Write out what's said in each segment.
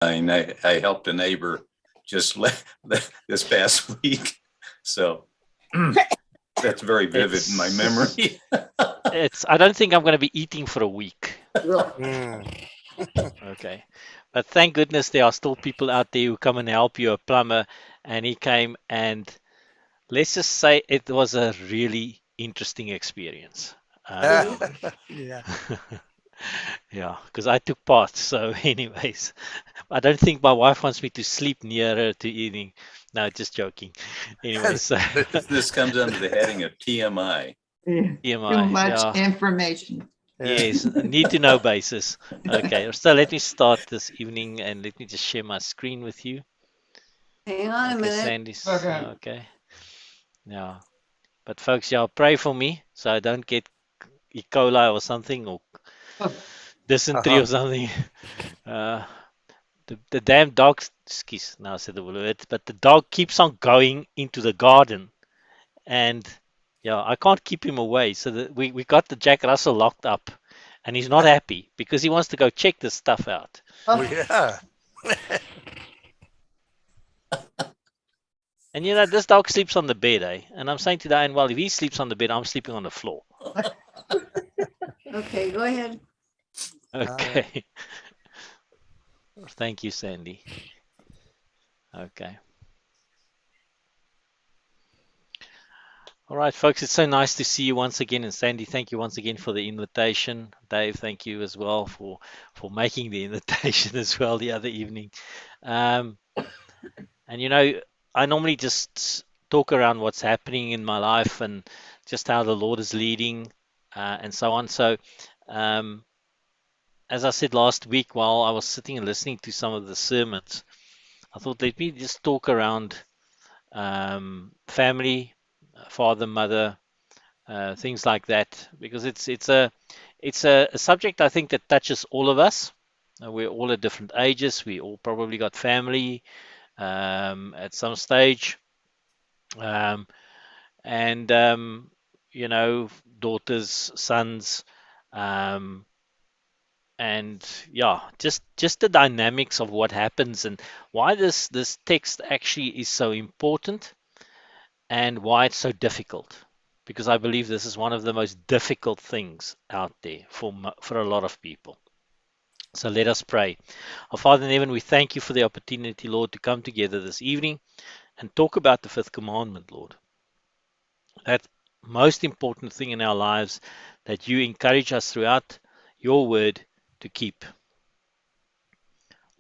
I helped a neighbor just this past week. So that's very vivid in my memory. I don't think I'm going to be eating for a week. Mm. Okay. But thank goodness there are still people out there who come and help you, a plumber. And he came, and let's just say it was a really interesting experience. Yeah. Yeah, because I took part. So, anyways, I don't think my wife wants me to sleep near her to evening. No, just joking. Anyways, so This comes under the heading of TMI. Too TMI, much yeah. information. Yes, need to know basis. Okay, so let me start this evening and let me just share my screen with you. Hang on a Okay, minute. Sandy's Okay. okay. Yeah, but folks, y'all pray for me so I don't get E. coli or something or dysentery or something. Uh, the damn dog, excuse, now I said the word, but the dog keeps on going into the garden, and yeah, I can't keep him away. So we got the Jack Russell locked up, and he's not happy because he wants to go check this stuff out. Oh, yeah. And you know, this dog sleeps on the bed, eh? And I'm saying to Diane, well, if he sleeps on the bed, I'm sleeping on the floor. Okay, go ahead. Okay. Thank you, Sandy. Okay. All right, folks, it's so nice to see you once again. And Sandy, thank you once again for the invitation. Dave, thank you as well for making the invitation as well the other evening. And you know, I normally just talk around what's happening in my life and just how the Lord is leading and so on. So, as I said last week, while I was sitting and listening to some of the sermons, I thought let me just talk around family, father, mother, things like that, because it's a subject I think that touches all of us. We're all at different ages. We all probably got family at some stage, um, and you know, daughters, sons, um, and yeah, just the dynamics of what happens and why this text actually is so important and why it's so difficult. Because I believe this is one of the most difficult things out there for a lot of people. So let us pray. Our Father in heaven, we thank you for the opportunity, Lord, to come together this evening and talk about the fifth commandment, Lord. That most important thing in our lives that you encourage us throughout your word to keep.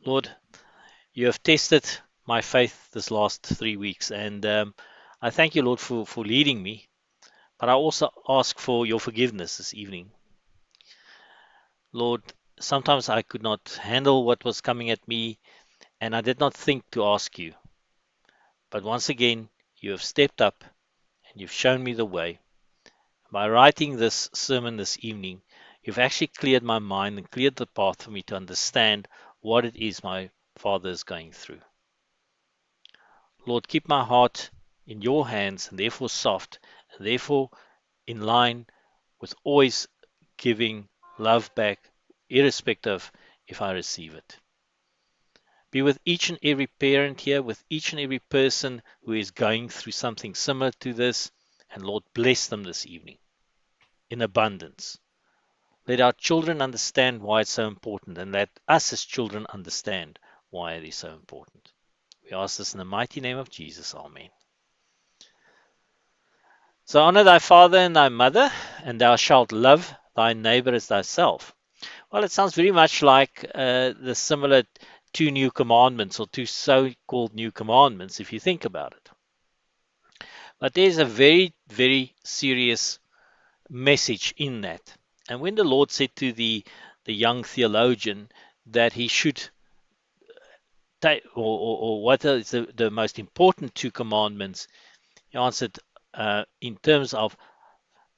Lord, you have tested my faith this last 3 weeks, and I thank you, Lord, for leading me. But I also ask for your forgiveness this evening. Lord, sometimes I could not handle what was coming at me, and I did not think to ask you. But once again, you have stepped up and you've shown me the way. By writing this sermon this evening, you've actually cleared my mind and cleared the path for me to understand what it is my Father is going through. Lord, keep my heart in your hands and therefore soft and therefore in line with always giving love back, irrespective if I receive it. Be with each and every parent here, with each and every person who is going through something similar to this, and Lord, bless them this evening in abundance. Let our children understand why it's so important, and let us as children understand why it is so important. We ask this in the mighty name of Jesus. Amen. So honor thy father and thy mother, and thou shalt love thy neighbor as thyself. Well, it sounds very much like the similar two new commandments or two so-called new commandments, if you think about it. But there's a very, very serious message in that. And when the Lord said to the young theologian that he should take, or what is the most important two commandments, he answered in terms of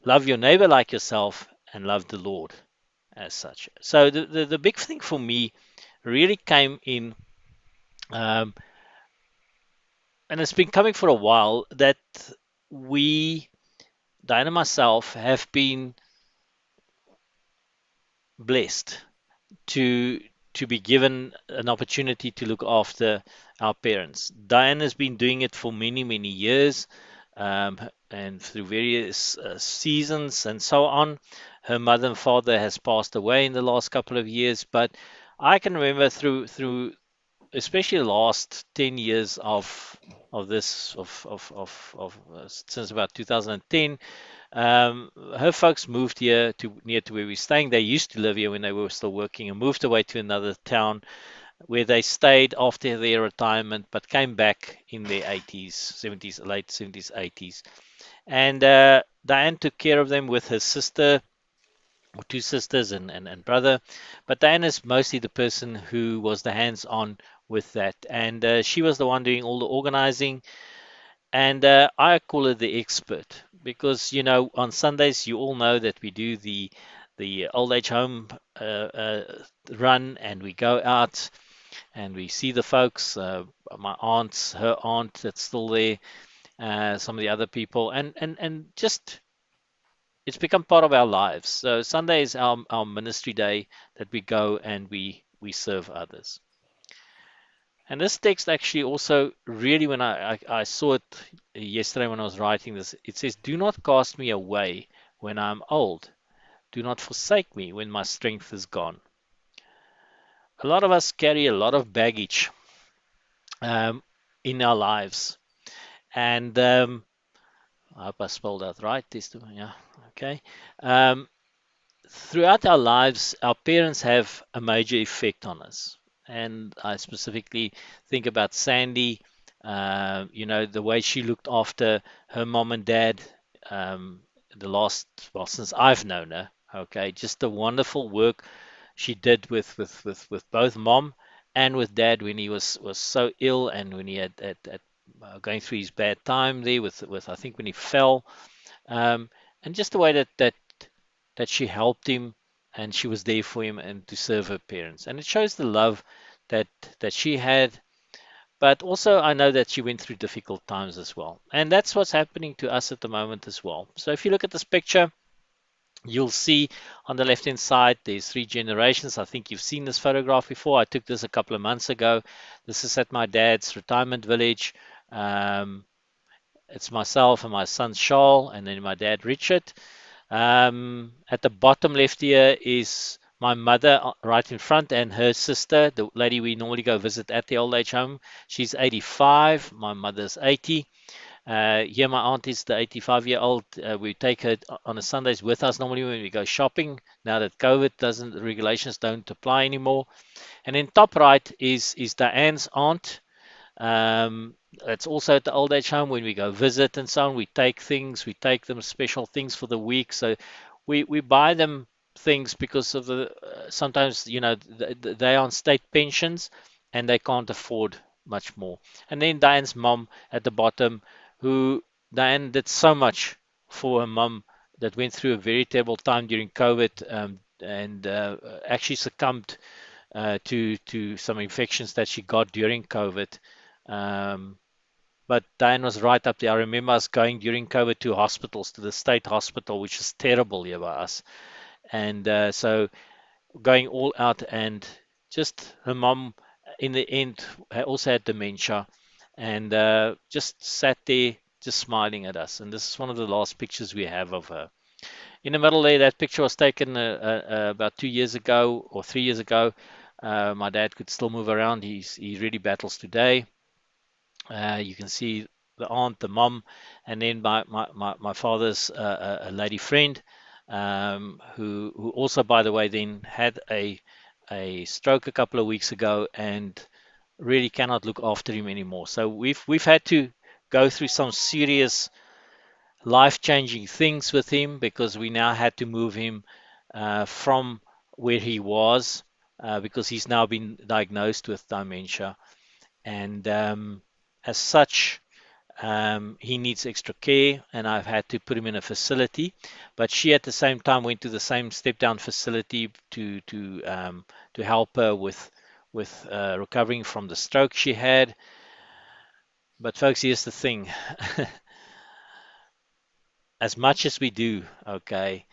love your neighbor like yourself and love the Lord as such. So the big thing for me really came in, um, and it's been coming for a while, that we, Diane and myself, have been blessed to to be given an opportunity to look after our parents. Diane has been doing it for many, many years, and through various seasons and so on. Her mother and father has passed away in the last couple of years, but I can remember through especially the last 10 years of this of since about 2010. Her folks moved here to near to where we're staying. They used to live here when they were still working and moved away to another town where they stayed after their retirement, but came back in their 80s, 70s, late 70s, 80s. And Diane took care of them with her sister, or two sisters and brother. But Diane is mostly the person who was the hands-on with that. And she was the one doing all the organizing. And I call her the expert because, on Sundays, you all know that we do the old age home run, and we go out and we see the folks, my aunts, her aunt that's still there, some of the other people, and just it's become part of our lives. So Sunday is our ministry day that we go and we serve others. And this text actually also really, when I saw it yesterday when I was writing this, it says, "Do not cast me away when I'm old. Do not forsake me when my strength is gone." A lot of us carry a lot of baggage um, in our lives. And I hope I spelled that right. Yeah, okay. Um, Throughout our lives, our parents have a major effect on us. And I specifically think about Sandy, the way she looked after her mom and dad, um, well, since I've known her. Okay, just the wonderful work she did with both mom and with dad when he was so ill, and when he had going through his bad time there with I think when he fell, um, and just the way that she helped him and she was there for him and to serve her parents. And it shows the love that that she had. But also, I know that she went through difficult times as well. And that's what's happening to us at the moment as well. So if you look at this picture, you'll see on the left hand side there's three generations. I think you've seen this photograph before. I took this a couple of months ago. This is at my dad's retirement village. Um, it's myself and my son Charles, and then my dad Richard. At the bottom left here is my mother right in front, and her sister, the lady we normally go visit at the old age home. She's 85. My mother's 80. Here my aunt is the 85-year-old. We take her on the Sundays with us normally when we go shopping. Now that COVID doesn't, the regulations don't apply anymore. And then top right is Diane's aunt. It's also at the old age home when we go visit and so on. We take them special things for the week. So we buy them things because of the sometimes they are on state pensions and they can't afford much more. And then Diane's mom at the bottom, who Diane did so much for her mom that went through a very terrible time during COVID, and actually succumbed to some infections that she got during COVID. Um, but Diane was right up there. I remember us going during COVID to hospitals, to the state hospital, which is terrible here by us. And so going all out, and just her mom in the end also had dementia, and just sat there just smiling at us. And this is one of the last pictures we have of her. In the middle there, that picture was taken about 2 years ago or 3 years ago. My dad could still move around. He really battles today. You can see the aunt, the mom, and then my father's a lady friend, who also, by the way, then had a stroke a couple of weeks ago and really cannot look after him anymore. So we've had to go through some serious life-changing things with him, because we now had to move him from where he was, because he's now been diagnosed with dementia. And as such, he needs extra care, and I've had to put him in a facility. But she, at the same time, went to the same step-down facility to help her with recovering from the stroke she had. But folks, here's the thing: as much as we do, okay,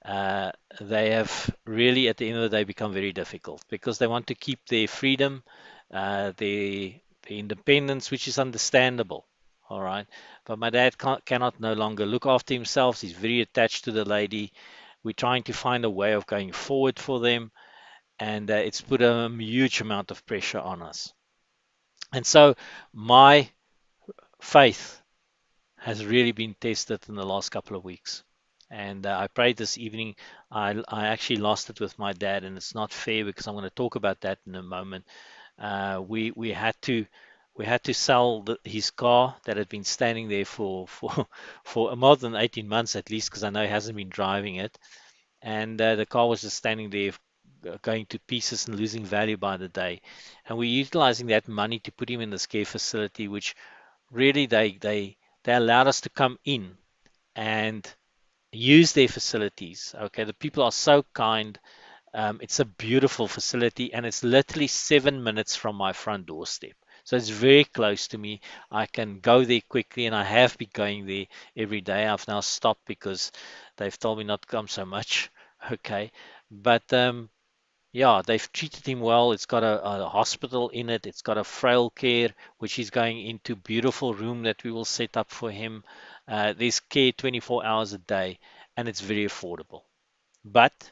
uh, they have really, at the end of the day, become very difficult because they want to keep their freedom, their independence, which is understandable. All right. But my dad cannot no longer look after himself. He's very attached to the lady. We're trying to find a way of going forward for them, and it's put a huge amount of pressure on us. And so my faith has really been tested in the last couple of weeks. And I prayed this evening. I actually lost it with my dad, and it's not fair because I'm going to talk about that in a moment. We had to sell his car that had been standing there for more than 18 months at least, because I know he hasn't been driving it, and the car was just standing there going to pieces and losing value by the day. And we're utilizing that money to put him in this care facility, which really they allowed us to come in and use their facilities. Okay, the people are so kind. It's a beautiful facility, and it's literally 7 minutes from my front doorstep. So it's very close to me. I can go there quickly, and I have been going there every day. I've now stopped because they've told me not to come so much. Okay, but yeah, they've treated him well. It's got a hospital in it. It's got a frail care, which he's going into. Beautiful room that we will set up for him. There's care 24 hours a day, and it's very affordable. But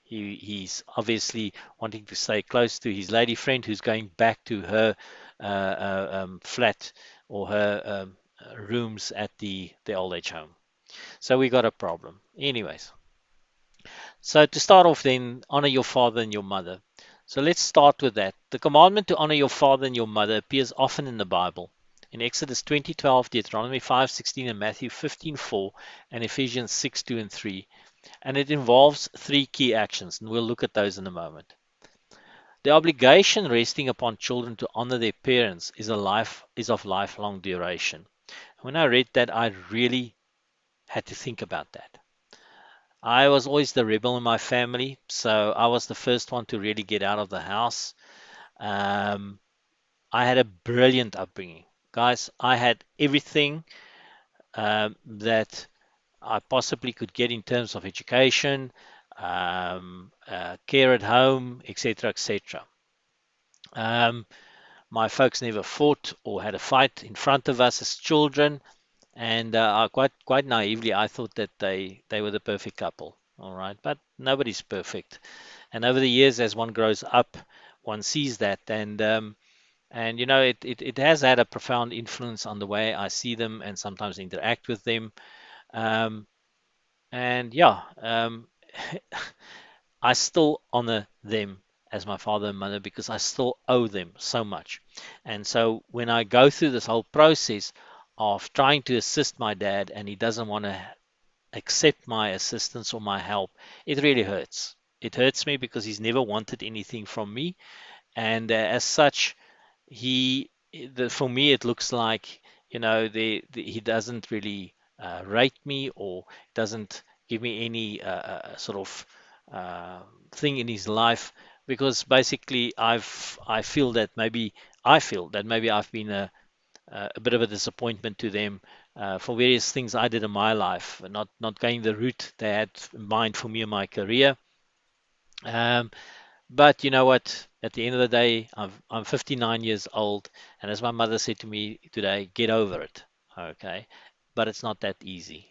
he's obviously wanting to stay close to his lady friend who's going back to her flat or her rooms at the old age home. So we got a problem. Anyways, so to start off then, honor your father and your mother. So let's start with that. The commandment to honor your father and your mother appears often in the Bible. In Exodus 20:12, Deuteronomy 5:16, and Matthew 15:4, and Ephesians 6:2 and 3. And it involves three key actions, and we'll look at those in a moment. The obligation resting upon children to honor their parents is of lifelong duration. When I read that, I really had to think about that. I was always the rebel in my family, so I was the first one to really get out of the house. Um, I had a brilliant upbringing. Guys, I had everything that I possibly could get in terms of education, care at home, etc., etc. My folks never fought or had a fight in front of us as children, and quite naively, I thought that they were the perfect couple. All right, but nobody's perfect. And over the years, as one grows up, one sees that, and you know, it has had a profound influence on the way I see them and sometimes interact with them. Um, and yeah, I still honor them as my father and mother because I still owe them so much. And so when I go through this whole process of trying to assist my dad and he doesn't want to accept my assistance or my help, it really hurts. It hurts me because he's never wanted anything from me. And as such, for me, it looks like, you know, he doesn't really rate me or doesn't give me any sort of uh, thing in his life because basically I feel that maybe I've been a bit of a disappointment to them for various things I did in my life, not going the route they had in mind for me in my career. Um, but you know what? At the end of the day, I'm 59 years old, and as my mother said to me today, get over it. Okay, but it's not that easy.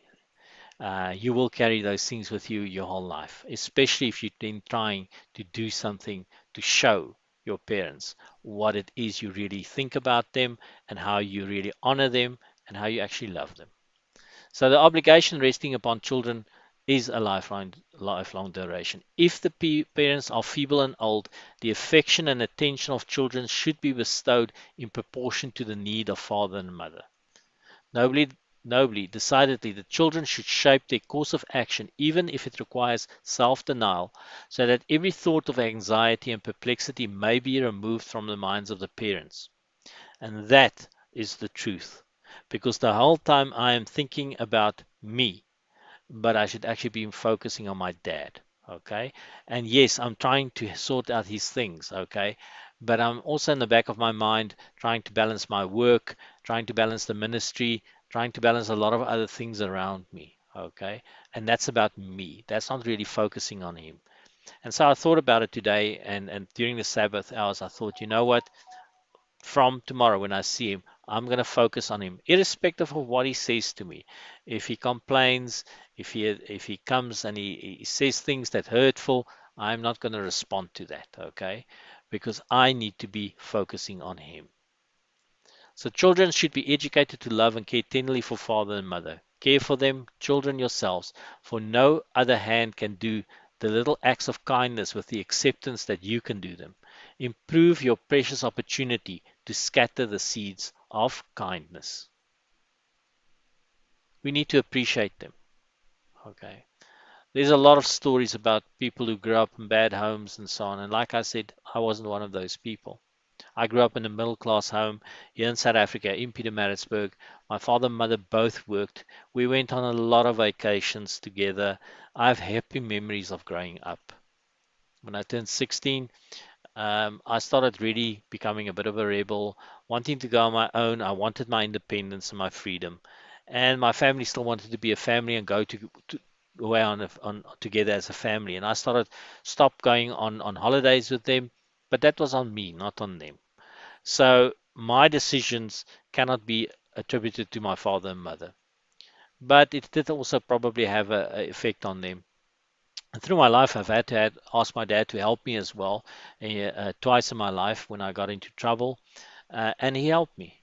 You will carry those things with you your whole life, especially if you're then trying to do something to show your parents what it is you really think about them and how you really honor them and how you actually love them. So the obligation resting upon children is a lifelong duration. If the parents are feeble and old, the affection and attention of children should be bestowed in proportion to the need of father and mother. Nobly, decidedly, the children should shape their course of action, even if it requires self-denial, so that every thought of anxiety and perplexity may be removed from the minds of the parents. And that is the truth. Because the whole time I am thinking about me, but I should actually be focusing on my dad. Okay. And yes, I'm trying to sort out his things. Okay. But I'm also in the back of my mind trying to balance my work, trying to balance the ministry, trying to balance a lot of other things around me. Okay, and that's about me. That's not really focusing on him. And so I thought about it today, and during the Sabbath hours, I thought, you know what? From tomorrow when I see him, I'm going to focus on him, irrespective of what he says to me. If he complains, if he comes and he says things that hurtful, I'm not going to respond to that, okay? Because I need to be focusing on him. So children should be educated to love and care tenderly for father and mother. Care for them, children yourselves, for no other hand can do the little acts of kindness with the acceptance that you can do them. Improve your precious opportunity to scatter the seeds of kindness. We need to appreciate them. Okay. There's a lot of stories about people who grew up in bad homes and so on. And like I said, I wasn't one of those people. I grew up in a middle class home here in South Africa, in Pietermaritzburg. My father and mother both worked. We went on a lot of vacations together. I have happy memories of growing up. When I turned 16, I started really becoming a bit of a rebel, wanting to go on my own. I wanted my independence and my freedom. And my family still wanted to be a family and go to away on together as a family. And I stopped going on holidays with them, but that was on me, not on them. So my decisions cannot be attributed to my father and mother, but it did also probably have a effect on them. And through my life, I've had to ask my dad to help me as well, twice in my life when I got into trouble, and he helped me.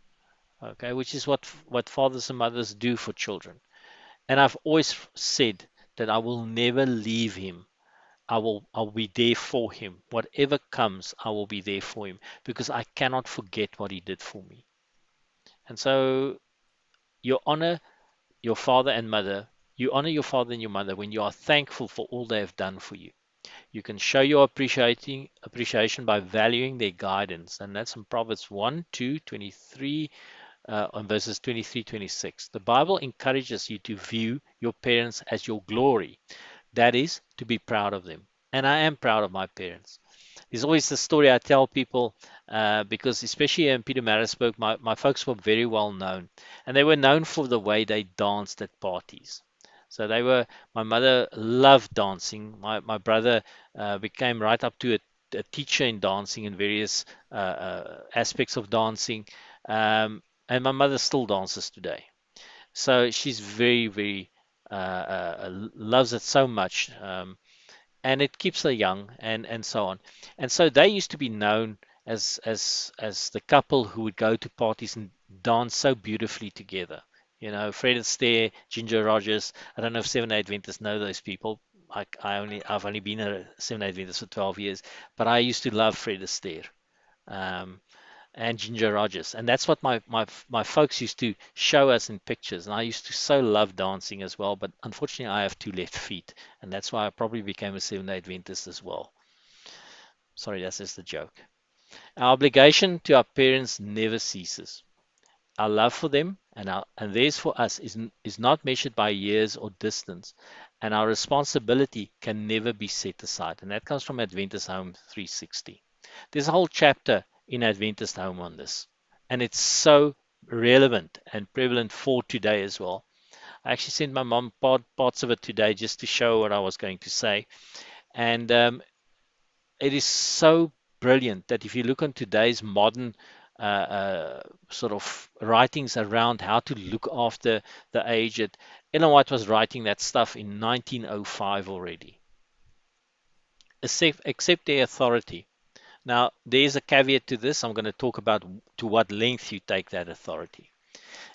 Okay, which is what fathers and mothers do for children. And I've always said that I will never leave him. I'll be there for him. Whatever comes, I will be there for him because I cannot forget what he did for me. And so you honor your father and mother. You honor your father and your mother when you are thankful for all they have done for you. You can show your appreciation by valuing their guidance. And that's in Proverbs 1, 2, 23, on verses 23, 26. The Bible encourages you to view your parents as your glory. That is, to be proud of them. And I am proud of my parents. There's always the story I tell people because, especially in Pietermaritzburg, my folks were very well known, and they were known for the way they danced at parties. So my mother loved dancing. My brother became right up to a teacher in dancing in various aspects of dancing, and my mother still dances today. So she's very, very loves it so much. And it keeps her young and so on. And so they used to be known as the couple who would go to parties and dance so beautifully together. Fred Astaire, Ginger Rogers. I don't know if Seventh-day Adventists know those people. I've only been a Seventh-day Adventist for 12 years, but I used to love Fred Astaire. Um, and Ginger Rogers. And that's what my folks used to show us in pictures. And I used to so love dancing as well. But unfortunately, I have two left feet. And that's why I probably became a Seventh-day Adventist as well. Sorry, that's just a joke. Our obligation to our parents never ceases. Our love for them and theirs for us is not measured by years or distance. And our responsibility can never be set aside. And that comes from Adventist Home 360. There's a whole chapter in Adventist Home on this, and it's so relevant and prevalent for today as well. I actually sent my mom parts of it today just to show what I was going to say, and it is so brilliant that if you look on today's modern sort of writings around how to look after the aged, Ellen White was writing that stuff in 1905 already. Accept their authority. Now, there's a caveat to this. I'm going to talk about to what length you take that authority.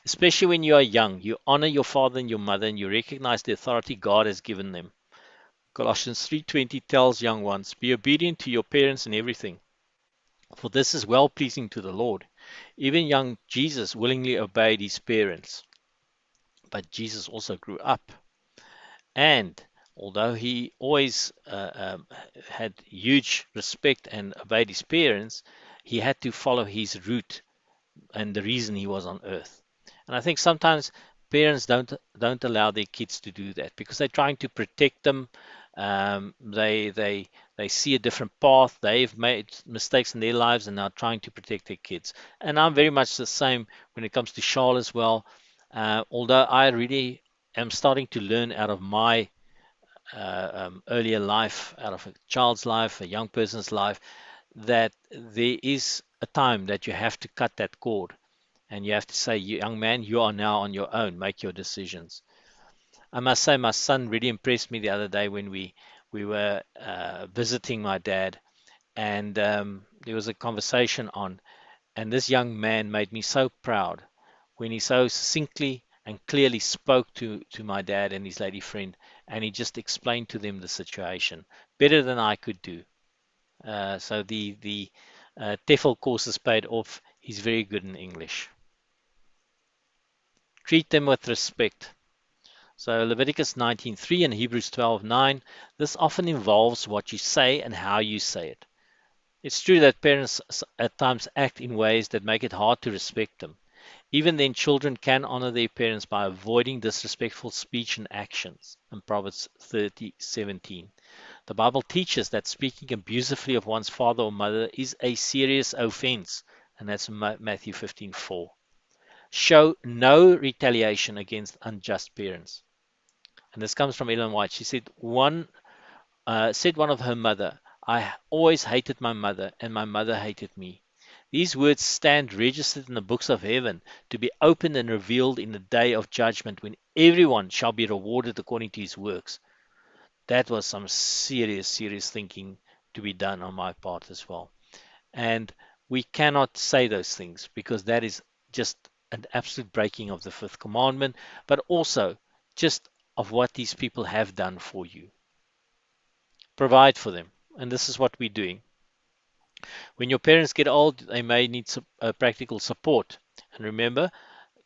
Especially when you are young, you honor your father and your mother and you recognize the authority God has given them. Colossians 3:20 tells young ones, be obedient to your parents in everything, for this is well-pleasing to the Lord. Even young Jesus willingly obeyed his parents. But Jesus also grew up. And although he always had huge respect and obeyed his parents, he had to follow his route and the reason he was on earth. And I think sometimes parents don't allow their kids to do that because they're trying to protect them. They see a different path. They've made mistakes in their lives and are trying to protect their kids. And I'm very much the same when it comes to Charles as well. Although I really am starting to learn out of my earlier life, out of a child's life, a young person's life, that there is a time that you have to cut that cord and you have to say, young man, you are now on your own, make your decisions. I must say, my son really impressed me the other day when we were visiting my dad, and there was a conversation on, and this young man made me so proud when he so succinctly and clearly spoke to my dad and his lady friend, and he just explained to them the situation better than I could do. So the TEFL course is paid off. He's very good in English. Treat them with respect. So Leviticus 19:3 and Hebrews 12:9, this often involves what you say and how you say it. It's true that parents at times act in ways that make it hard to respect them. Even then, children can honor their parents by avoiding disrespectful speech and actions. In Proverbs 30:17, the Bible teaches that speaking abusively of one's father or mother is a serious offense, and that's Matthew 15:4. Show no retaliation against unjust parents. And this comes from Ellen White. She said one of her mother, I always hated my mother, and my mother hated me. These words stand registered in the books of heaven to be opened and revealed in the day of judgment when everyone shall be rewarded according to his works. That was some serious, serious thinking to be done on my part as well. And we cannot say those things because that is just an absolute breaking of the fifth commandment, but also just of what these people have done for you. Provide for them. And this is what we're doing. When your parents get old, they may need practical support. And remember,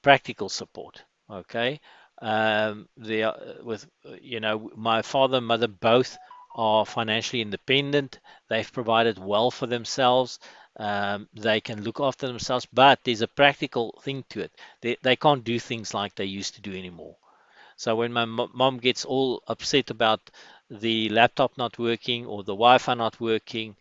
practical support. Okay. They are with, my father and mother both are financially independent. They've provided well for themselves. They can look after themselves, but there's a practical thing to it. They can't do things like they used to do anymore. So when my mom gets all upset about the laptop not working or the Wi-Fi not working,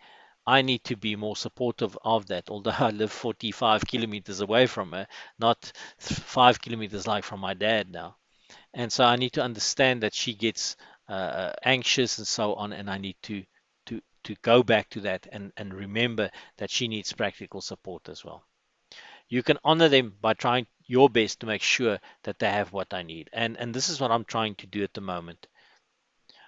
I need to be more supportive of that. Although I live 45 kilometers away from her, not 5 kilometers like from my dad now. And so I need to understand that she gets anxious and so on, and I need to go back to that and remember that she needs practical support as well. You can honor them by trying your best to make sure that they have what I need. And this is what I'm trying to do at the moment.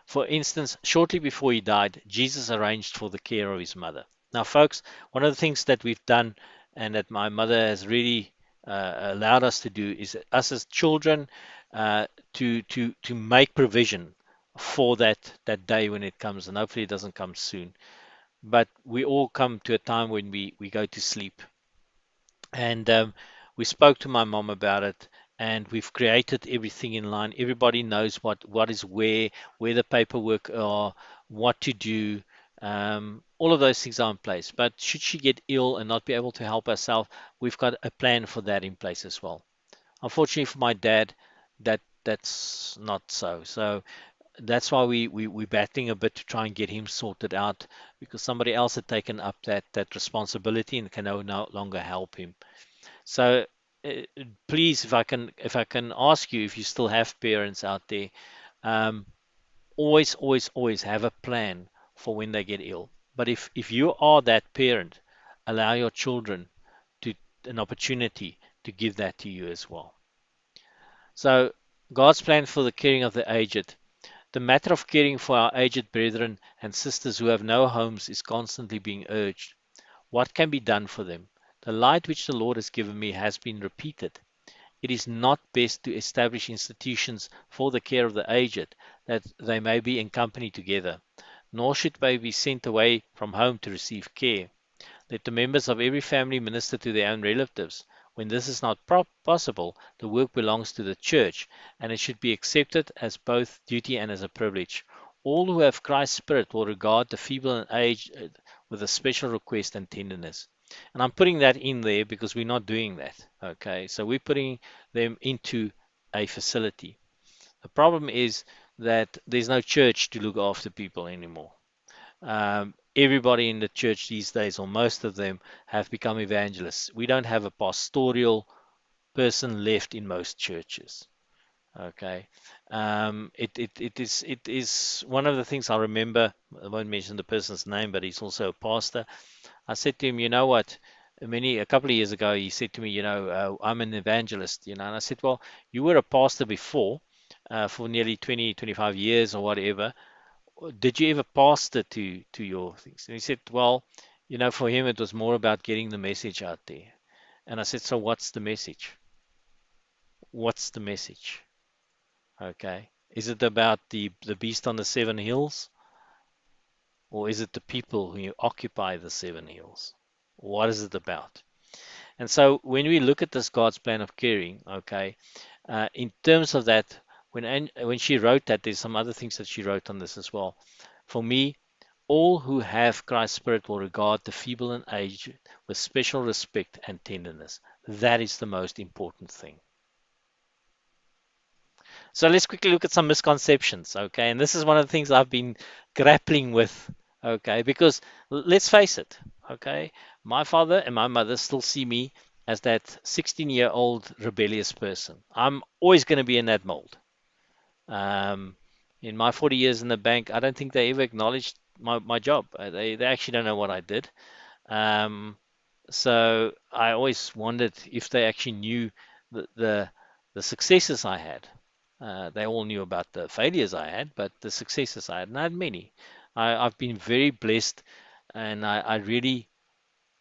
For instance, shortly before he died, Jesus arranged for the care of his mother. Now, folks, one of the things that we've done and that my mother has really allowed us to do is us as children to make provision for that day when it comes, and hopefully it doesn't come soon. But we all come to a time when we go to sleep. And we spoke to my mom about it, and we've created everything in line. Everybody knows what is where the paperwork are, what to do. All of those things are in place. But should she get ill and not be able to help herself, we've got a plan for that in place as well. Unfortunately for my dad, that's not so. So that's why we're battling a bit to try and get him sorted out because somebody else had taken up that responsibility and can no longer help him. So please, if I can ask you, if you still have parents out there, um, always have a plan for when they get ill. But if you are that parent, allow your children to an opportunity to give that to you as well. So God's plan for the caring of the aged. The matter of caring for our aged brethren and sisters who have no homes is constantly being urged. What can be done for them? The light which the Lord has given me has been repeated. It is not best to establish institutions for the care of the aged, that they may be in company together, nor should they be sent away from home to receive care. Let the members of every family minister to their own relatives. When this is not possible, the work belongs to the church, and it should be accepted as both duty and as a privilege. All who have Christ's Spirit will regard the feeble and aged with a special request and tenderness. And I'm putting that in there because we're not doing that. Okay, so we're putting them into a facility. The problem is that there's no church to look after people anymore. Everybody in the church these days, or most of them, have become evangelists. We don't have a pastoral person left in most churches. Okay. It is one of the things I remember. I won't mention the person's name, but he's also a pastor. I said to him, you know what? A couple of years ago, he said to me, I'm an evangelist, and I said, well, you were a pastor before, for nearly 20, 25 years or whatever. Did you ever pastor to your things? And he said, well, for him, it was more about getting the message out there. And I said, so what's the message? What's the message? Okay. Is it about the beast on the seven hills, or is it the people who occupy the seven hills? What is it about? And so when we look at this God's plan of caring, okay, in terms of that, when she wrote that, there's some other things that she wrote on this as well. For me, all who have Christ's Spirit will regard the feeble and aged with special respect and tenderness. That is the most important thing. So let's quickly look at some misconceptions, okay? And this is one of the things I've been grappling with, okay? Because let's face it, okay? My father and my mother still see me as that 16-year-old rebellious person. I'm always going to be in that mold. In my 40 years in the bank, I don't think they ever acknowledged my job. They actually don't know what I did. Um, so I always wondered if they actually knew the the, the successes I had. They all knew about the failures I had, but the successes I had, and I had many. I've been very blessed, and I really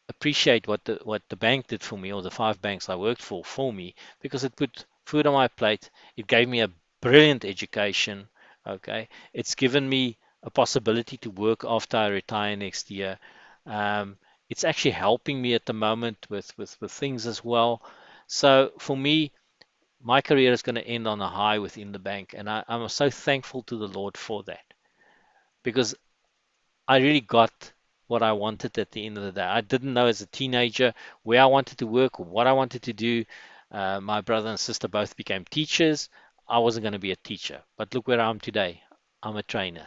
appreciate what the bank did for me, or the 5 banks I worked for me, because it put food on my plate. It gave me a brilliant education. Okay, it's given me a possibility to work after I retire next year. It's actually helping me at the moment with things as well. So for me, my career is going to end on a high within the bank, and I'm so thankful to the Lord for that, because I really got what I wanted at the end of the day. I didn't know as a teenager where I wanted to work or what I wanted to do. My brother and sister both became teachers. I wasn't going to be a teacher, but look where I am today. I'm a trainer,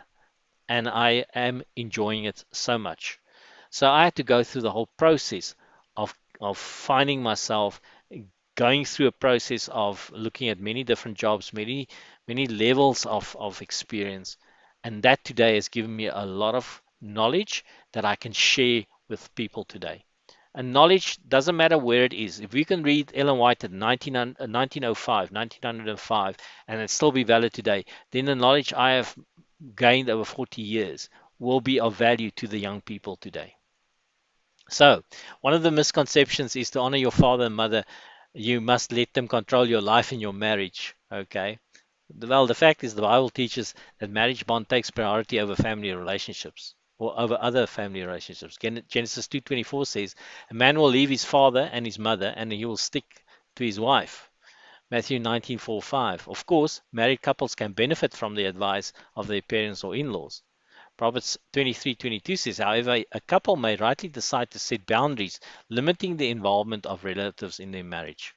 and I am enjoying it so much. So I had to go through the whole process of finding myself, going through a process of looking at many different jobs, many levels of experience. And that today has given me a lot of knowledge that I can share with people today. And knowledge doesn't matter where it is. If we can read Ellen White at 1905, 1905, and it still be valid today, then the knowledge I have gained over 40 years will be of value to the young people today. So, one of the misconceptions is to honor your father and mother. You must let them control your life and your marriage. Okay. Well, the fact is, the Bible teaches that marriage bond takes priority over family relationships, or over other family relationships. Genesis 2:24 says, "A man will leave his father and his mother, and he will stick to his wife." Matthew 19:4-5. Of course, married couples can benefit from the advice of their parents or in-laws. Proverbs 23:22 says, however, a couple may rightly decide to set boundaries, limiting the involvement of relatives in their marriage.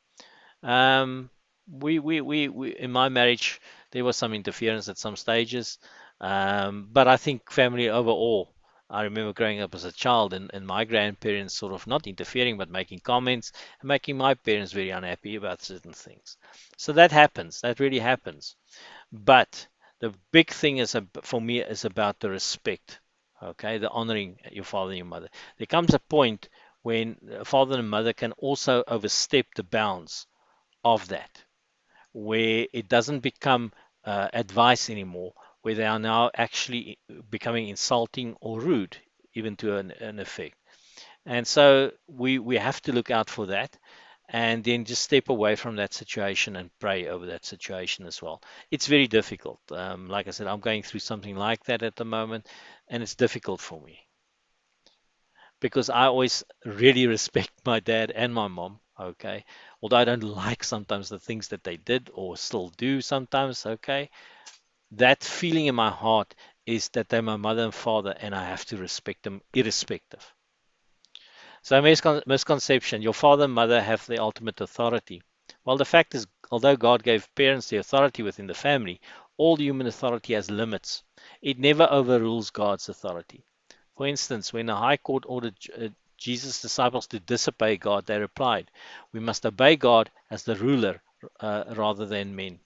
Um, we in my marriage, there was some interference at some stages, but I think family overall. I remember growing up as a child, and my grandparents sort of not interfering, but making comments and making my parents very unhappy about certain things. So that happens. That really happens. But the big thing is for me is about the respect, okay, the honoring your father and your mother. There comes a point when a father and mother can also overstep the bounds of that, where it doesn't become advice anymore, where they are now actually becoming insulting or rude, even to an effect. And so we have to look out for that, and then just step away from that situation and pray over that situation as well. It's very difficult. Like I said, I'm going through something like that at the moment, and it's difficult for me because I always really respect my dad and my mom. Okay, although I don't like sometimes the things that they did or still do sometimes. Okay, that feeling in my heart is that they're my mother and father, and I have to respect them irrespective. So, misconception, your father and mother have the ultimate authority. Well, the fact is, although God gave parents the authority within the family, all human authority has limits. It never overrules God's authority. For instance, when the High Court ordered Jesus' disciples to disobey God, they replied, we must obey God as the ruler rather than men.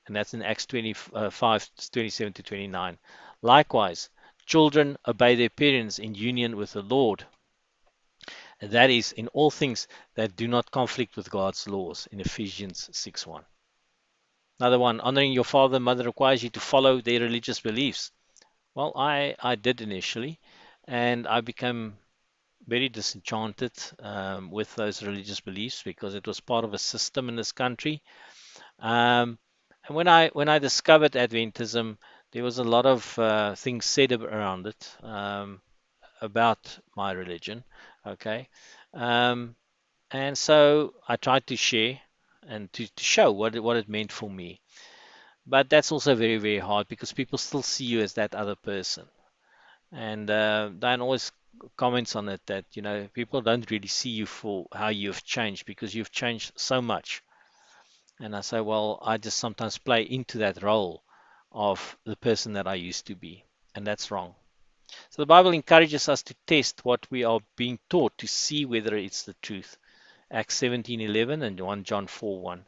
And that's in Acts 25, 27 to 29. Likewise, children obey their parents in union with the Lord. And that is in all things that do not conflict with God's laws in Ephesians 6:1. Another one, honoring your father and mother requires you to follow their religious beliefs. Well, I did initially, and I became very disenchanted with those religious beliefs because it was part of a system in this country. And when I discovered Adventism, there was a lot of things said around it about my religion. Okay, um, and so I tried to share and to show what it meant for me. But that's also very, very hard because people still see you as that other person. And Diane always comments on it that, people don't really see you for how you've changed because you've changed so much. And I say, well, I just sometimes play into that role of the person that I used to be. And that's wrong. So the Bible encourages us to test what we are being taught to see whether it's the truth. Acts 17:11 and 1 John 4:1.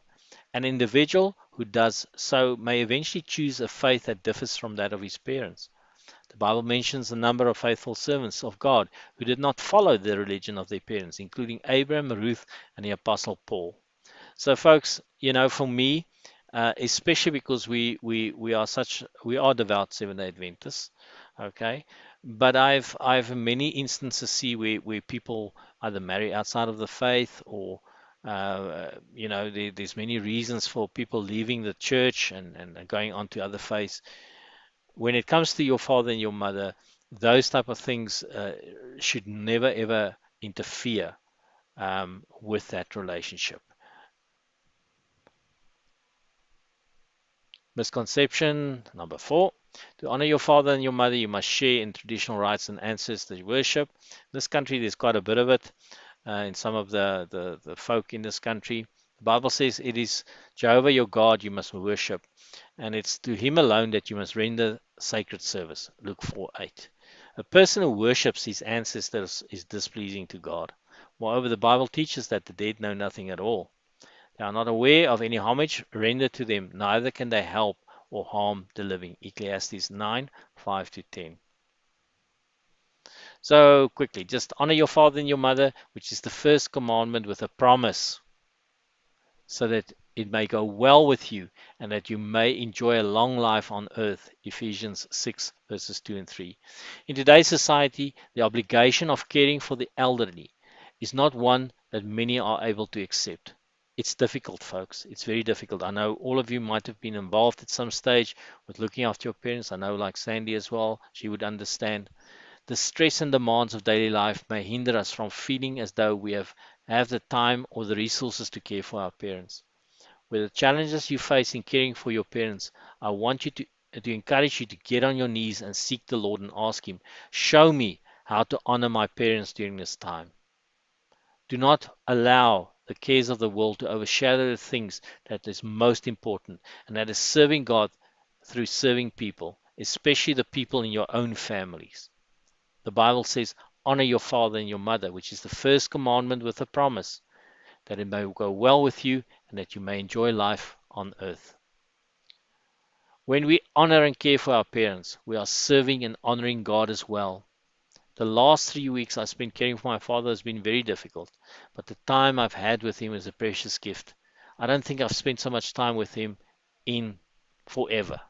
An individual who does so may eventually choose a faith that differs from that of his parents. The Bible mentions a number of faithful servants of God who did not follow the religion of their parents, including Abraham, Ruth, and the Apostle Paul. So, folks, for me, especially because we are devout Seventh-day Adventists, okay. But I've many instances see where people either marry outside of the faith or there's many reasons for people leaving the church and going on to other faiths. When it comes to your father and your mother, those type of things should never ever interfere with that relationship. Misconception number 4. To honor your father and your mother, you must share in traditional rites and ancestor worship. In this country, there's quite a bit of it in some of the folk in this country. The Bible says it is Jehovah your God you must worship, and it's to him alone that you must render sacred service. Luke 4:8. A person who worships his ancestors is displeasing to God. Moreover, the Bible teaches that the dead know nothing at all. They are not aware of any homage rendered to them, neither can they help or harm the living. Ecclesiastes 9:5 to 10. So quickly, just honor your father and your mother, which is the first commandment with a promise, so that it may go well with you and that you may enjoy a long life on earth. Ephesians 6 verses 2 and 3. In today's society, the obligation of caring for the elderly is not one that many are able to accept. It's difficult, folks. It's very difficult. I know all of you might have been involved at some stage with looking after your parents. I know, like Sandy as well, she would understand. The stress and demands of daily life may hinder us from feeling as though we have the time or the resources to care for our parents. With the challenges you face in caring for your parents, I want you to encourage you to get on your knees and seek the Lord and ask Him, show me how to honor my parents during this time. Do not allow the cares of the world to overshadow the things that is most important, and that is serving God through serving people, especially the people in your own families. The Bible says, honor your father and your mother, which is the first commandment with a promise, that it may go well with you and that you may enjoy life on earth. When we honor and care for our parents, we are serving and honoring God as well. The last 3 weeks I spent caring for my father has been very difficult, but the time I've had with him is a precious gift. I don't think I've spent so much time with him in forever.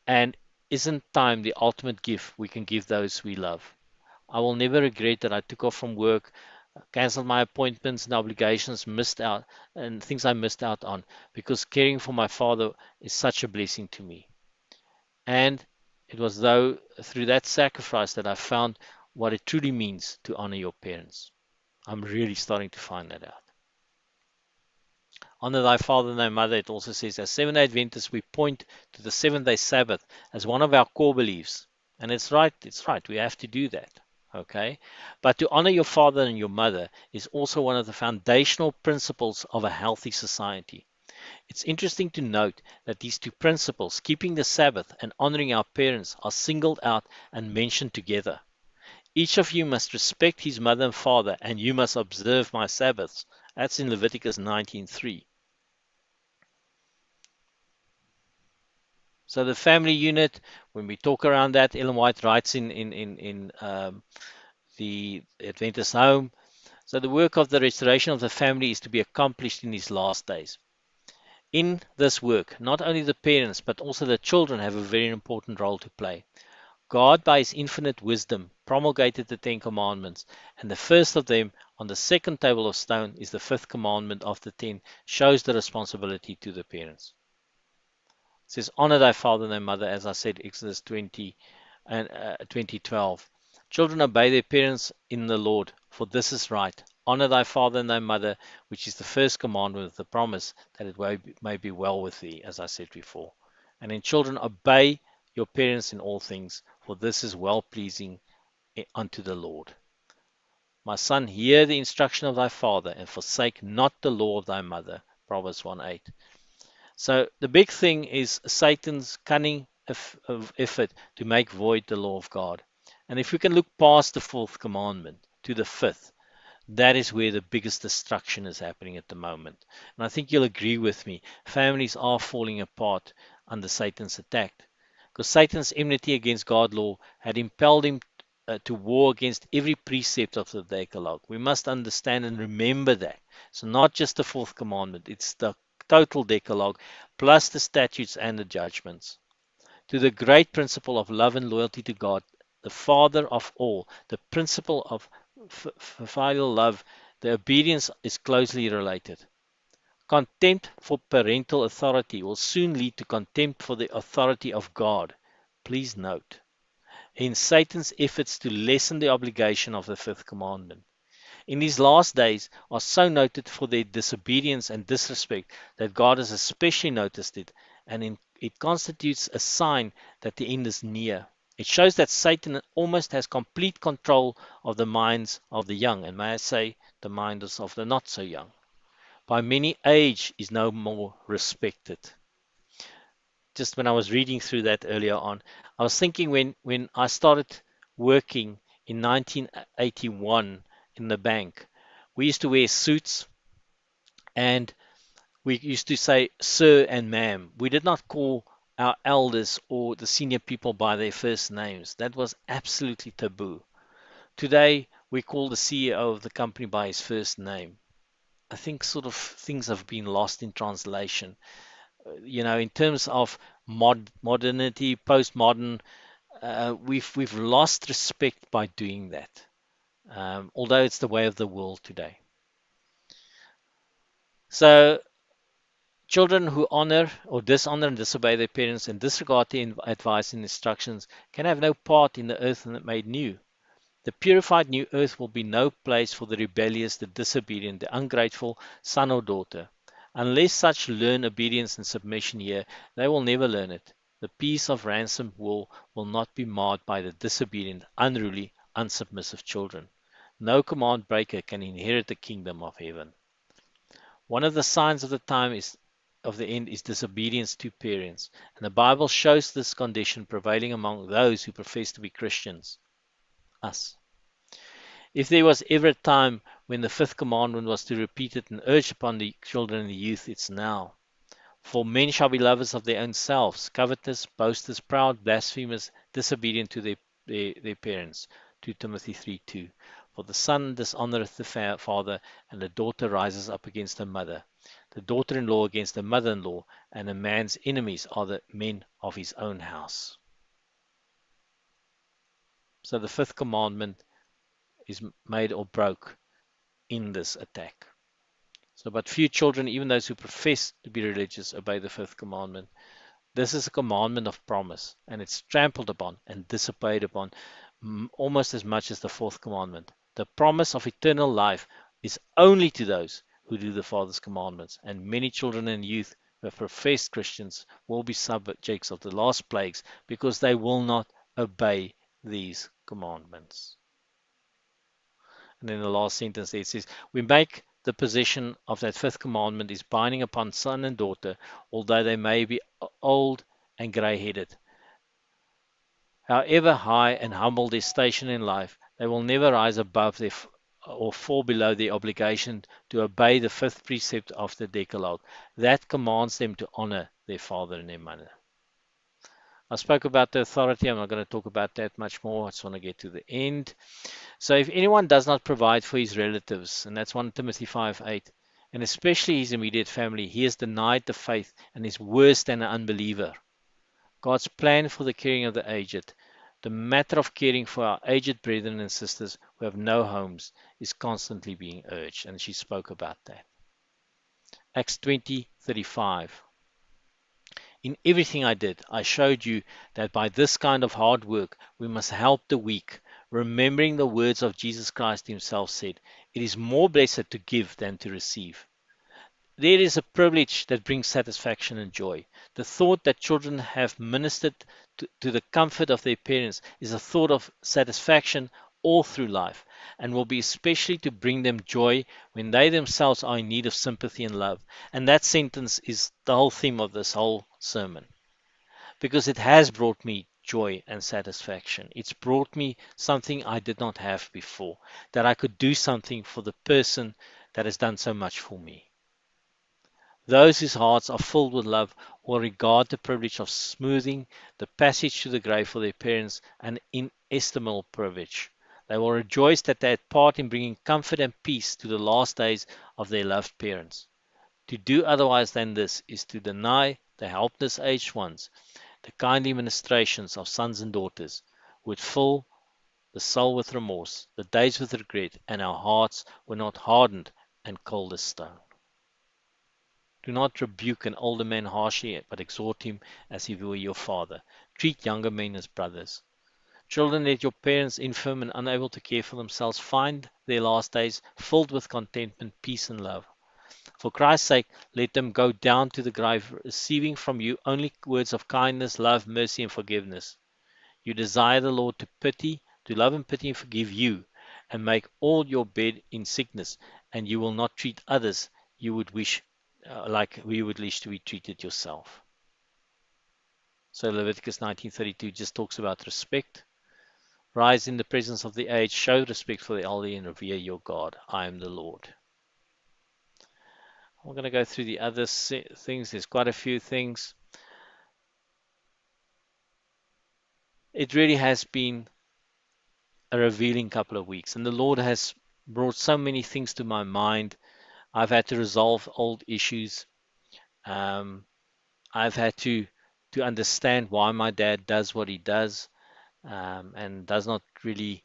And isn't time the ultimate gift we can give those we love? I will never regret that I took off from work, cancelled my appointments and obligations, missed out, and things I missed out on, because caring for my father is such a blessing to me. And it was through that sacrifice that I found what it truly means to honor your parents. I'm really starting to find that out. Honor thy father and thy mother, it also says, as Seventh-day Adventists, we point to the seventh-day Sabbath as one of our core beliefs. And it's right, we have to do that. Okay? But to honor your father and your mother is also one of the foundational principles of a healthy society. It's interesting to note that these two principles, keeping the Sabbath and honoring our parents, are singled out and mentioned together. Each of you must respect his mother and father, and you must observe my Sabbaths. That's in Leviticus 19:3. So the family unit, when we talk around that, Ellen White writes in the Adventist home. So the work of the restoration of the family is to be accomplished in these last days. In this work, not only the parents, but also the children have a very important role to play. God, by His infinite wisdom, promulgated the Ten Commandments, and the first of them on the second table of stone is the fifth commandment of the ten, shows the responsibility to the parents. It says, honor thy father and thy mother, as I said, Exodus 20 and 20:12. Children, obey their parents in the Lord, for this is right. Honor thy father and thy mother, which is the first commandment with the promise that it may be well with thee, as I said before. And then, children, obey your parents in all things, for this is well pleasing unto the Lord. My son, hear the instruction of thy father, and forsake not the law of thy mother. Proverbs 1:8. So the big thing is Satan's cunning effort to make void the law of God. And if we can look past the fourth commandment to the fifth, that is where the biggest destruction is happening at the moment. And I think you'll agree with me. Families are falling apart under Satan's attack. Because Satan's enmity against God's law had impelled him to war against every precept of the Decalogue. We must understand and remember that. So not just the fourth commandment, it's the total Decalogue plus the statutes and the judgments. To the great principle of love and loyalty to God, the Father of all, the principle of filial love, the obedience is closely related. Contempt for parental authority will soon lead to contempt for the authority of God. Please note, in Satan's efforts to lessen the obligation of the fifth commandment. In these last days are so noted for their disobedience and disrespect that God has especially noticed it, and it constitutes a sign that the end is near. It shows that Satan almost has complete control of the minds of the young, and may I say, the minds of the not so young. By many, age is no more respected. Just when I was reading through that earlier on, I was thinking when I started working in 1981 in the bank, we used to wear suits and we used to say sir and ma'am. We did not call our elders or the senior people by their first names. That was absolutely taboo. Today, we call the CEO of the company by his first name. I think sort of things have been lost in translation. In terms of modernity, postmodern, we've lost respect by doing that. Although it's the way of the world today. So children who honor or dishonor and disobey their parents and disregard their advice and instructions can have no part in the earth made new. The purified new earth will be no place for the rebellious, the disobedient, the ungrateful son or daughter. Unless such learn obedience and submission here, they will never learn it. The peace of ransomed will not be marred by the disobedient, unruly, unsubmissive children. No command breaker can inherit the kingdom of heaven. One of the signs of the time of the end is disobedience to parents, and the Bible shows this condition prevailing among those who profess to be Christians, us. If there was ever a time when the fifth commandment was to repeat it and urge upon the children and the youth, it's now. For men shall be lovers of their own selves, covetous, boasters, proud, blasphemers, disobedient to their parents. 2 Timothy 3:2. For the son dishonoreth the father, and the daughter rises up against her mother. The daughter-in-law against the mother-in-law, and a man's enemies are the men of his own house. So the fifth commandment is made or broke in this attack. So, but few children, even those who profess to be religious, obey the fifth commandment. This is a commandment of promise, and it's trampled upon and disobeyed upon almost as much as the fourth commandment. The promise of eternal life is only to those who do the Father's commandments, and many children and youth who have professed Christians will be subjects of the last plagues because they will not obey these commandments. And then the last sentence there, it says, we make the possession of that fifth commandment is binding upon son and daughter, although they may be old and grey-headed. However high and humble their station in life, they will never rise above or fall below their obligation to obey the fifth precept of the Decalogue. That commands them to honor their father and their mother. I spoke about the authority. I'm not going to talk about that much more. I just want to get to the end. So if anyone does not provide for his relatives, and that's 1 Timothy 5:8, and especially his immediate family, he has denied the faith and is worse than an unbeliever. God's plan for the caring of the aged, the matter of caring for our aged brethren and sisters who have no homes, is constantly being urged. And she spoke about that. Acts 20:35. In everything I did, I showed you that by this kind of hard work we must help the weak, remembering the words of Jesus Christ himself said, "It is more blessed to give than to receive." There is a privilege that brings satisfaction and joy. The thought that children have ministered to the comfort of their parents is a thought of satisfaction all through life, and will be especially to bring them joy when they themselves are in need of sympathy and love. And that sentence is the whole theme of this whole sermon, because it has brought me joy and satisfaction. It's brought me something I did not have before, that I could do something for the person that has done so much for me. Those whose hearts are filled with love will regard the privilege of smoothing the passage to the grave for their parents an inestimable privilege. They will rejoice that they had part in bringing comfort and peace to the last days of their loved parents. To do otherwise than this is to deny the helpless aged ones the kindly ministrations of sons and daughters, would fill the soul with remorse, the days with regret, and our hearts were not hardened and cold as stone. Do not rebuke an older man harshly, but exhort him as if he were your father. Treat younger men as brothers. Children, let your parents, infirm and unable to care for themselves, find their last days filled with contentment, peace, and love. For Christ's sake, let them go down to the grave, receiving from you only words of kindness, love, mercy, and forgiveness. You desire the Lord to love and pity and forgive you, and make all your bed in sickness, and you will not treat others you would wish like we would wish to be treated yourself. So Leviticus 19:32 just talks about respect. Rise in the presence of the aged, show respect for the elderly, and revere your God. I am the Lord. I'm going to go through the other things. There's quite a few things. It really has been a revealing couple of weeks, and the Lord has brought so many things to my mind. I've had to resolve old issues. I've had to understand why my dad does what he does, and does not really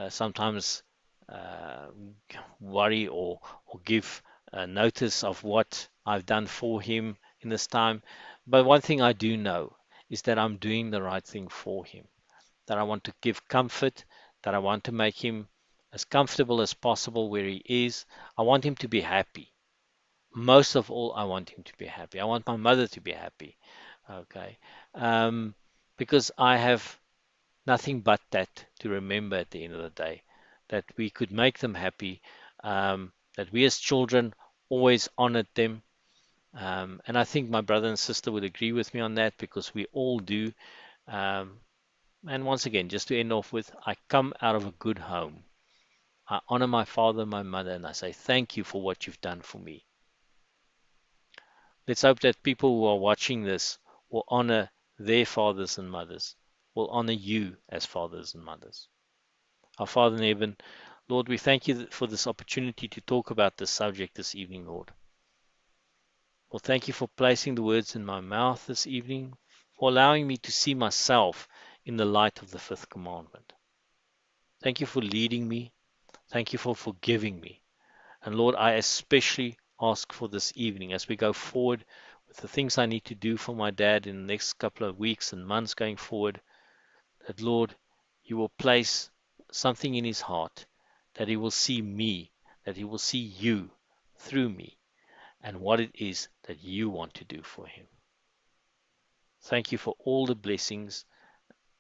sometimes worry or give notice of what I've done for him in this time. But one thing I do know is that I'm doing the right thing for him, that I want to give comfort, that I want to make him as comfortable as possible where he is. I want him to be happy. Most of all, I want him to be happy. I want my mother to be happy. Okay. Because I have nothing but that to remember at the end of the day, that we could make them happy, that we as children always honored them. And I think my brother and sister would agree with me on that, because we all do. And once again, just to end off with, I come out of a good home. I honor my father and my mother, and I say thank you for what you've done for me. Let's hope that people who are watching this will honor their fathers and mothers, will honor you as fathers and mothers. Our Father in heaven, Lord, we thank you for this opportunity to talk about this subject this evening, Lord. Well, thank you for placing the words in my mouth this evening, for allowing me to see myself in the light of the Fifth Commandment. Thank you for leading me. Thank you for forgiving me. And Lord, I especially ask for this evening as we go forward with the things I need to do for my dad in the next couple of weeks and months going forward, that Lord, you will place something in his heart, that he will see me, that he will see you through me, and what it is that you want to do for him. Thank you for all the blessings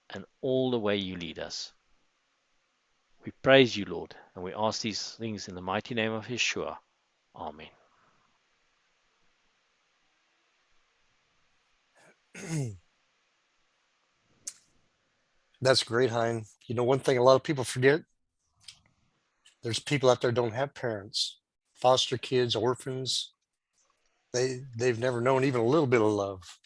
and all the way you lead us. We praise you, Lord, and we ask these things in the mighty name of Yeshua. Amen. That's great, Hein. You know, one thing a lot of people forget, there's people out there don't have parents, foster kids, orphans. They've never known even a little bit of love.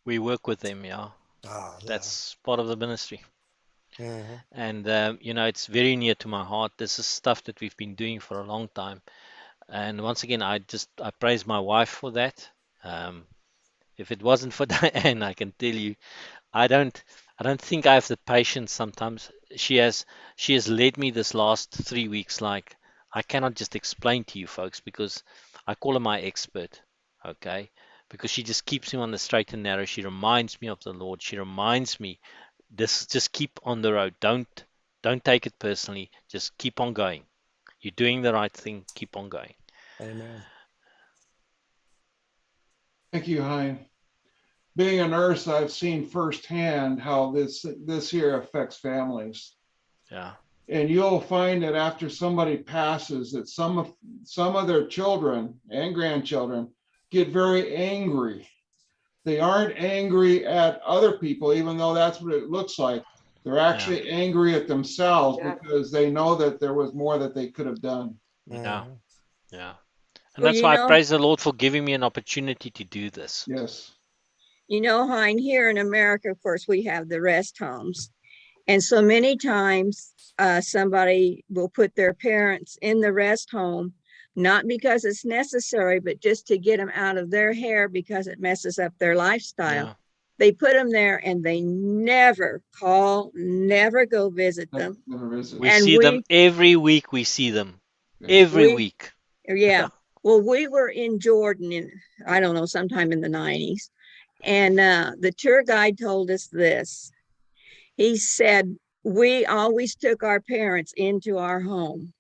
We work with them, yeah. Ah, yeah. That's part of the ministry. Mhm. And, it's very near to my heart. This is stuff that we've been doing for a long time. And once again, I praise my wife for that. Um, if it wasn't for Diane, I can tell you, I don't I don't think I have the patience sometimes. She has led me this last 3 weeks like I cannot just explain to you folks because I call her my expert, okay? Because she just keeps me on the straight and narrow. She reminds me of the Lord. She reminds me this just keep on the road. Don't take it personally. Just keep on going. You're doing the right thing. Keep on going. Amen. Thank you, Hein. Being a nurse, I've seen firsthand how this here affects families. Yeah. And you'll find that after somebody passes, that some of their children and grandchildren get very angry. They aren't angry at other people, even though that's what it looks like. They're actually angry at themselves because they know that there was more that they could have done. Yeah. Mhm. Yeah. And Well, that's why I praise the Lord for giving me an opportunity to do this. Yes. Hein, here in America, of course, we have the rest homes. And so many times somebody will put their parents in the rest home, not because it's necessary, but just to get them out of their hair because it messes up their lifestyle. Yeah. They put them there and they never call, never go visit them. Never visit. We And see them every week. We see them every week. Yeah. Well, we were in Jordan in, I don't know, sometime in the 90s. And the tour guide told us this. He said, we always took our parents into our home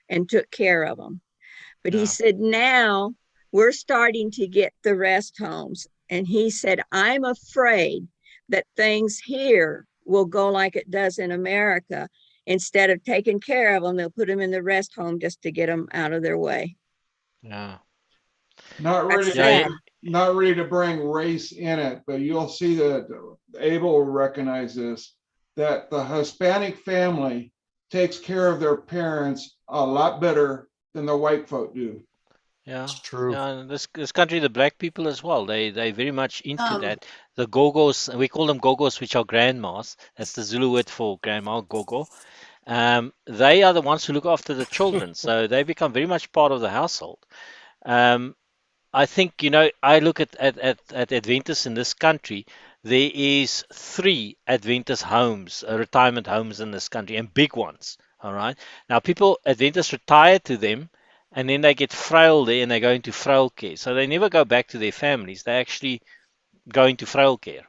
and took care of them. But he said, now we're starting to get the rest homes. And he said, I'm afraid that things here will go like it does in America. Instead of taking care of them, they'll put them in the rest home just to get them out of their way. Yeah. Not That's ready, sad. not ready to bring race in it, but you'll see that Abel will recognize this, that the Hispanic family takes care of their parents a lot better than the white folk do. Yeah. It's true. Yeah, and this country, the black people as well, they very much into Um, that. The gogos, we call them gogos, which are grandmas. That's the Zulu word for grandma, gogo. They are the ones who look after the children, so they become very much part of the household. Um, I think, I look at Adventists in this country. There is 3 Adventist homes, retirement homes in this country, and big ones. All right. Now, Adventists retire to them, and then they get frail there, and they go into frail care. So they never go back to their families. They actually go into frail care,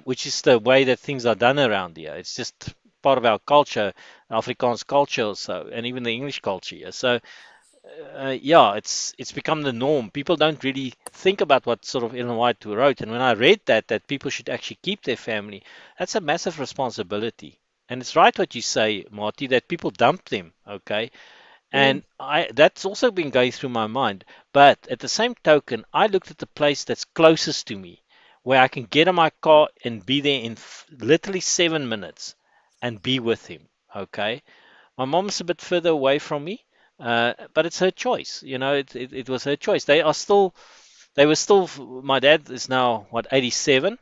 which is the way that things are done around here. It's just part of our culture, Afrikaans culture, also, and even the English culture here. So yeah, it's become the norm. People don't really think about what sort of Ellen White wrote. And when I read that people should actually keep their family, that's a massive responsibility. And it's right what you say, Marty, that people dump them, okay? And that's also been going through my mind. But at the same token, I looked at the place that's closest to me, where I can get in my car and be there in literally 7 minutes and be with him, okay? My mom's a bit further away from me, but it's her choice. It was her choice. They were still. My dad is now what 87.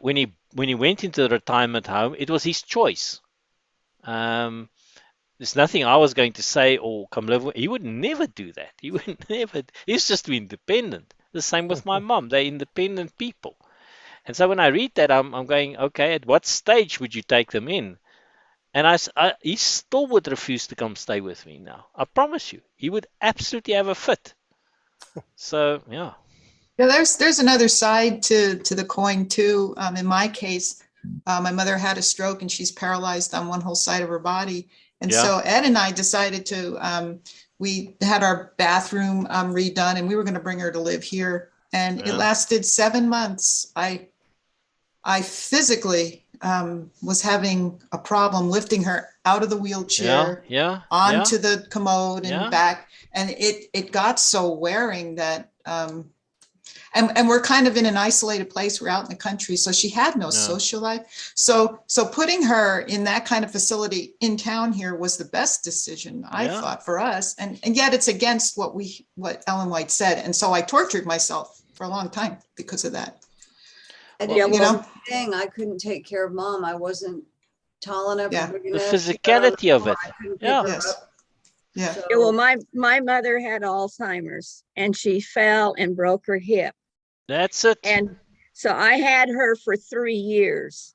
When he went into the retirement home, it was his choice. Um, there's nothing I was going to say or come live with. He would never do that. He would never. He's just to be independent. The same with my mom. They're independent people. And so when I read that, I'm going, okay, at what stage would you take them in? And he still would refuse to come stay with me now. I promise you, he would absolutely have a fit. So yeah. Yeah, there's another side to the coin too. In my case, my mother had a stroke and she's paralyzed on one whole side of her body. And so Ed and I decided to, we had our bathroom redone and we were going to bring her to live here. And it lasted 7 months. I physically was having a problem lifting her out of the wheelchair onto the commode and back. And it got so wearing that, and we're kind of in an isolated place. We're out in the country. So she had no social life. So putting her in that kind of facility in town here was the best decision, I thought, for us. And yet it's against what Ellen White said. And so I tortured myself for a long time because of that. Yeah, you know, Thing, I couldn't take care of mom. I wasn't tall enough. Yeah. Or big The enough. She got on the physicality of floor, it. I couldn't pick Yeah. her Yes. up. Yeah. So, yeah, well, my mother had Alzheimer's and she fell and broke her hip. That's it. And so I had her for 3 years.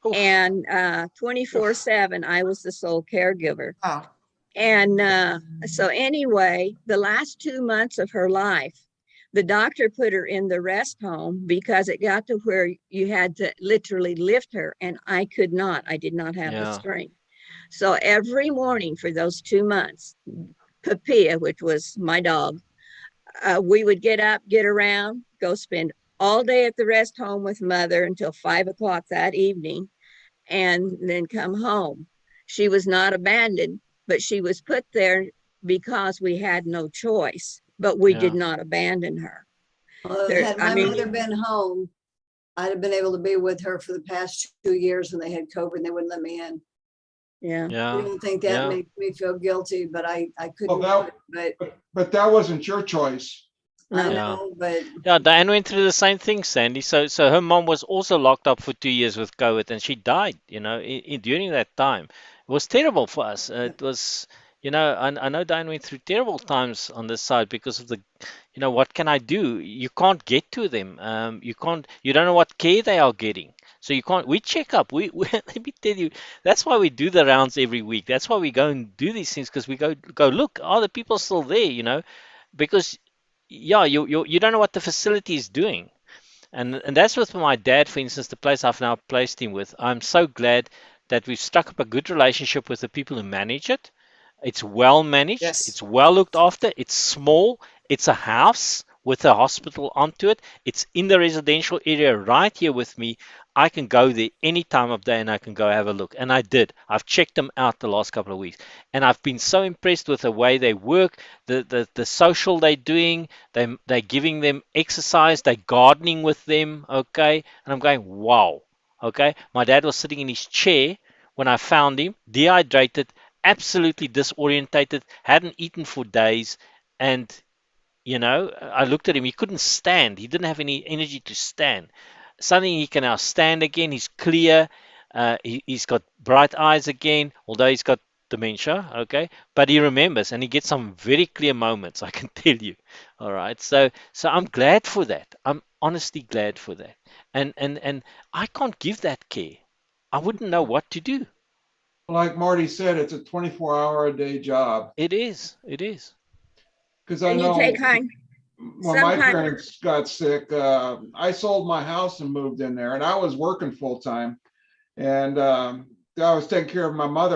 Oof. And 24/7, I was the sole caregiver. Wow. And so anyway, the last 2 months of her life, the doctor put her in the rest home because it got to where you had to literally lift her, and I could not. I did not have the Yeah. strength. So every morning for those 2 months, Papia, which was my dog, we would get up, get around, go spend all day at the rest home with mother until 5 o'clock that evening, and then come home. She was not abandoned, but she was put there because we had no choice, but we did Yeah. not abandon her. well, There- had I my mean- mother been home, I'd have been able to be with her for the past 2 years when they had COVID and they wouldn't let me in. Yeah. I Yeah. don't think that Yeah. makes me feel guilty, but I couldn't. Well, do it, But that wasn't your choice. but I No. Yeah. know, but Yeah, Diane went through the same thing, Sandy. So her mom was also locked up for 2 years with COVID, and she died. During that time, it was terrible for us. It was, I know Diane went through terrible times on this side because of the, what can I do? You can't get to them. You can't. You don't know what care they are getting. So you can't. We check up. We let me tell you. That's why we do the rounds every week. That's why we go and do these things, because we go look. Are the people still there? Because yeah, you don't know what the facility is doing. And that's with my dad, for instance, the place I've now placed him with. I'm so glad that we've struck up a good relationship with the people who manage it. It's well managed, Yes. it's well looked after, it's small, it's a house with a hospital onto it. It's in the residential area right here with me. I can go there any time of day and I can go have a look. And I did. I've checked them out the last couple of weeks. And I've been so impressed with the way they work, the social they're doing. They're giving them exercise, they're gardening with them, okay? And I'm going, wow, okay? My dad was sitting in his chair when I found him, dehydrated, absolutely disorientated, hadn't eaten for days. And I looked at him. He couldn't stand. He didn't have any energy to stand. Suddenly he can now stand again. He's clear. He's got bright eyes again, although he's got dementia, okay? But he remembers, and he gets some very clear moments, I can tell you. All right. So I'm glad for that. I'm honestly glad for that. And I can't give that care. I wouldn't know what to do. Like Marty said, it's a 24-hour-a-day job. It is. It is. Because I And you know take Hein. when my Sometimes- parents got sick, I sold my house and moved in there, and I was working full time. And I was taking care of my mother.